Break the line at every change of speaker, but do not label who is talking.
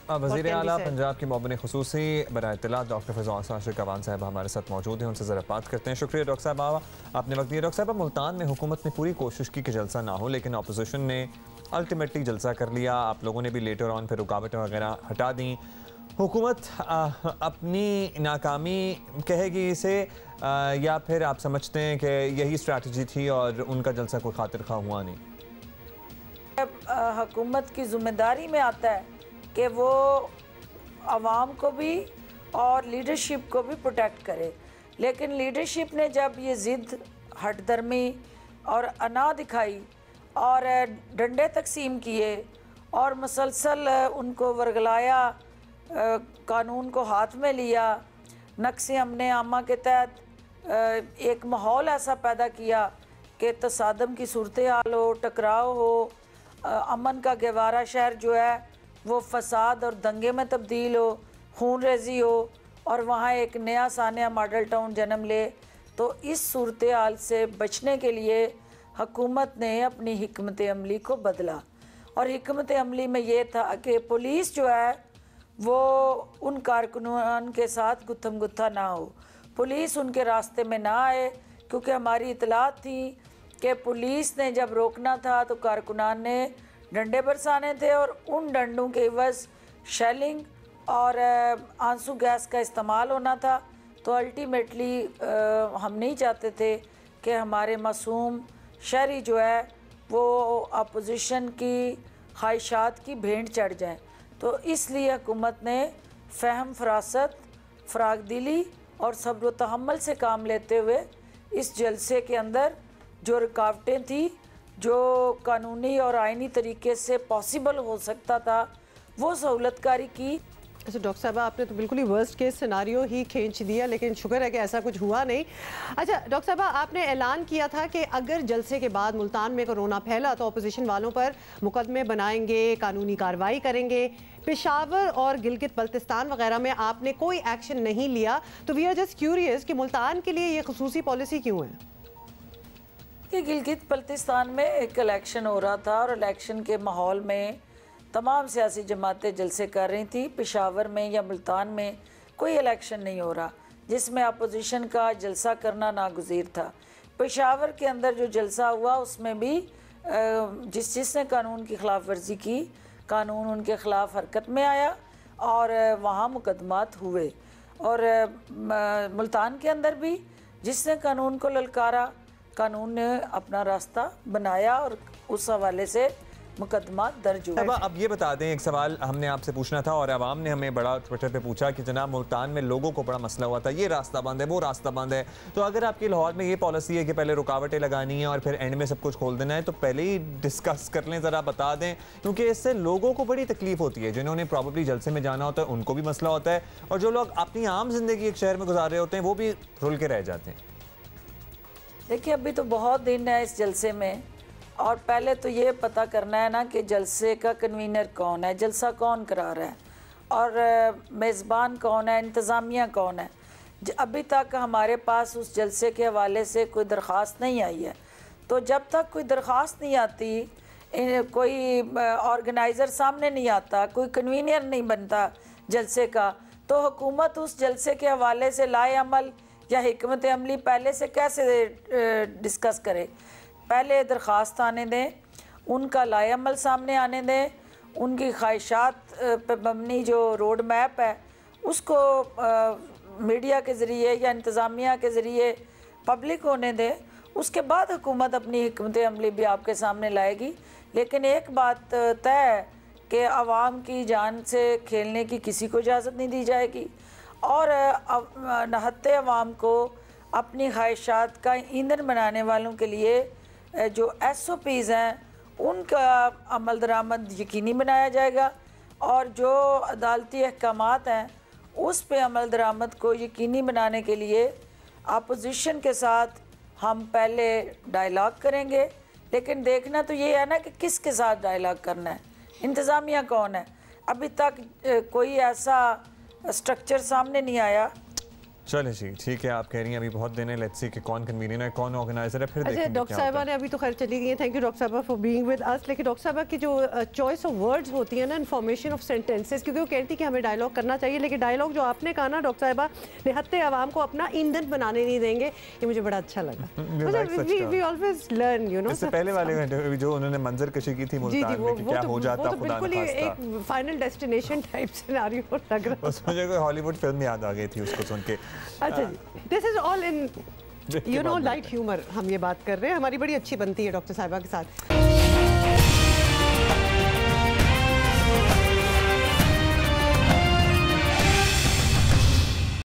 वज़ीर आला पंजाब की मोमिन खुसूसी बराए इत्तलात डॉक्टर फ़िज़ा कवान साहब हमारे साथ मौजूद हैं, उनसे ज़रा बात करते हैं। शुक्रिया डॉक्टर साहब आपने वक्त दिया। डॉक्टर साहब, मुल्तान में हुकूमत ने पूरी कोशिश की कि जलसा ना हो, लेकिन अपोजिशन ने अल्टीमेटली जलसा कर लिया। आप लोगों ने भी लेटर ऑन फिर रुकावटें वगैरह हटा दी। हुकूमत अपनी नाकामी कहेगी इसे, या फिर आप समझते हैं कि यही स्ट्रैटेजी थी और उनका जलसा कोई खातिर खा हुआ नहीं?
हुकूमत की जिम्मेदारी में आता है कि वो आवाम को भी और लीडरशिप को भी प्रोटेक्ट करे, लेकिन लीडरशिप ने जब ये ज़िद, हटदर्मी और अना दिखाई और डंडे तकसीम किए और मुसलसल उनको वर्गलाया, कानून को हाथ में लिया, नक्शे हमने आमा के तहत एक माहौल ऐसा पैदा किया कि तसादम की सूरत हाल हो, टकराव हो, अमन का गवारा शहर जो है वो फसाद और दंगे में तब्दील हो, खून रेजी हो और वहाँ एक नया सानिया मॉडल टाउन जन्म ले। तो इस सूरत हाल से बचने के लिए हुकूमत ने अपनी हिकमत अमली को बदला और हिकमत अमली में ये था कि पुलिस जो है वो उन कारकुनान के साथ गुत्थम गुत्था ना हो, पुलिस उनके रास्ते में ना आए, क्योंकि हमारी इतलात थी कि पुलिस ने जब रोकना था तो कारकुनान ने डंडे बरसाने थे और उन डंडों के एवज़ शेलिंग और आंसू गैस का इस्तेमाल होना था। तो अल्टीमेटली हम नहीं चाहते थे कि हमारे मासूम शहरी जो है वो अपोजिशन की ख्वाहिशात की भेंट चढ़ जाए। तो इसलिए हुकूमत ने फ़हम, फरासत, फ़राग दिली और सब्र व तहम्मुल से काम लेते हुए इस जलसे के अंदर जो रुकावटें थी, जो कानूनी और आइनी तरीके से पॉसिबल हो सकता था, वो सहूलतकारी की।
अच्छा डॉक्टर साहब, आपने तो बिल्कुल ही वर्स्ट केस सिनारियो ही खींच दिया, लेकिन शुक्र है कि ऐसा कुछ हुआ नहीं। अच्छा डॉक्टर साहब, आपने ऐलान किया था कि अगर जलसे के बाद मुल्तान में कोरोना फैला तो अपोजिशन वालों पर मुकदमे बनाएंगे, कानूनी कार्रवाई करेंगे। पेशावर और गिलगित बल्तिस्तान वगैरह में आपने कोई एक्शन नहीं लिया, तो वी आर जस्ट क्यूरियस कि मुल्तान के लिए ये खुसूसी पॉलिसी क्यों है?
कि गिलगित बल्तिस्तान में एक इलेक्शन हो रहा था और इलेक्शन के माहौल में तमाम सियासी जमातें जलसे कर रही थी। पेशावर में या मुल्तान में कोई इलेक्शन नहीं हो रहा जिसमें अपोजिशन का जलसा करना नागुज़ीर था। पेशावर के अंदर जो जलसा हुआ उसमें भी जिसने कानून की खिलाफ वर्जी की, कानून उनके ख़िलाफ़ हरकत में आया और वहाँ मुकदमात हुए। और मुल्तान के अंदर भी जिसने कानून को ललकारा, कानून ने अपना रास्ता बनाया और उस हवाले से मुकदमा दर्ज हुआ।
अब ये बता दें, एक सवाल हमने आपसे पूछना था और आवाम ने हमें बड़ा ट्विटर पे पूछा कि जनाब मुल्तान में लोगों को बड़ा मसला हुआ था, ये रास्ता बंद है, वो रास्ता बंद है। तो अगर आपकी लाहौर में ये पॉलिसी है कि पहले रुकावटें लगानी है और फिर एंड में सब कुछ खोल देना है, तो पहले ही डिस्कस कर लें, ज़रा बता दें, क्योंकि इससे लोगों को बड़ी तकलीफ होती है। जिन्होंने प्रॉब्ली जलसे में जाना होता है उनको भी मसला होता है, और जो लोग अपनी आम जिंदगी एक शहर में गुजार रहे होते हैं वो भी रुल के रह जाते हैं।
देखिए, अभी तो बहुत दिन है इस जलसे में, और पहले तो ये पता करना है ना कि जलसे का कन्वीनर कौन है, जलसा कौन करा रहा है और मेज़बान कौन है, इंतज़ामिया कौन है। अभी तक हमारे पास उस जलसे के हवाले से कोई दरख्वास्त नहीं आई है। तो जब तक कोई दरख्वास्त नहीं आती, कोई ऑर्गेनाइज़र सामने नहीं आता, कोई कन्वीनर नहीं बनता जलसे का, तो हुकूमत उस जलसे के हवाले से लाए अमल या हिकमत अमली पहले से कैसे डिस्कस करे। पहले दरख्वास्त आने दें, उनका लाए अमल सामने आने दें, उनकी ख्वाहिशात पे मबनी जो रोड मैप है उसको मीडिया के ज़रिए या इंतज़ामिया के ज़रिए पब्लिक होने दें। उसके बाद हुकूमत अपनी हिकमत अमली भी आपके सामने लाएगी। लेकिन एक बात तय है कि आवाम की जान से खेलने की किसी को इजाज़त नहीं दी जाएगी, और नहत्ते अवाम को अपनी ख्वाहिशात का ईंधन बनाने वालों के लिए जो SOPs हैं उनका अमल दरामद यकीनी बनाया जाएगा, और जो अदालती अहकामात हैं उस पे अमल दरामद को यकीनी बनाने के लिए अपोजिशन के साथ हम पहले डायलॉग करेंगे। लेकिन देखना तो ये है ना कि किसके साथ डायलॉग करना है, इंतज़ामिया कौन है। अभी तक कोई ऐसा स्ट्रक्चर सामने नहीं आया
चले जी, ठीक है, आप कह रही हैं अभी बहुत दिन है, लेट्स सी कि कौन कन्वीनर है, कौन ऑर्गेनाइजर है, फिर
अच्छा,
देखेंगे
डॉक्टर साहिबा ने अभी तो खैर चली गई है, थैंक यू डॉक्टर साहिबा फॉर बीइंग विद अस। लेकिन डॉक्टर साहिबा की जो चॉइस ऑफ वर्ड्स होती है ना, इन्फॉर्मेशन ऑफ सेंटेंसेस, क्योंकि वो कहती कि हमें डायलॉग करना चाहिए, लेकिन डायलॉग जो आपने कहा ना डॉक्टर साहिबा, निहत्ते आवाम को अपना ईंधन बनाने नहीं देंगे, ये मुझे बड़ा अच्छा लगा। We always learn, you know.
इससे पहले वाले घंटे जो उन्होंने मंजर कशी की थी मुल्तान में कि क्या हो जाता, खुदा न खास्ता,
एक फाइनल डेस्टिनेशन टाइप सिनेरियो लग रहा
है। मुझे कोई हॉलीवुड फिल्म याद आ गई थी उसको सुन के।
अच्छा जी, this is all in you know light humour, हम ये बात कर रहे हैं, हमारी बड़ी अच्छी बनती है डॉक्टर साहिबा के साथ।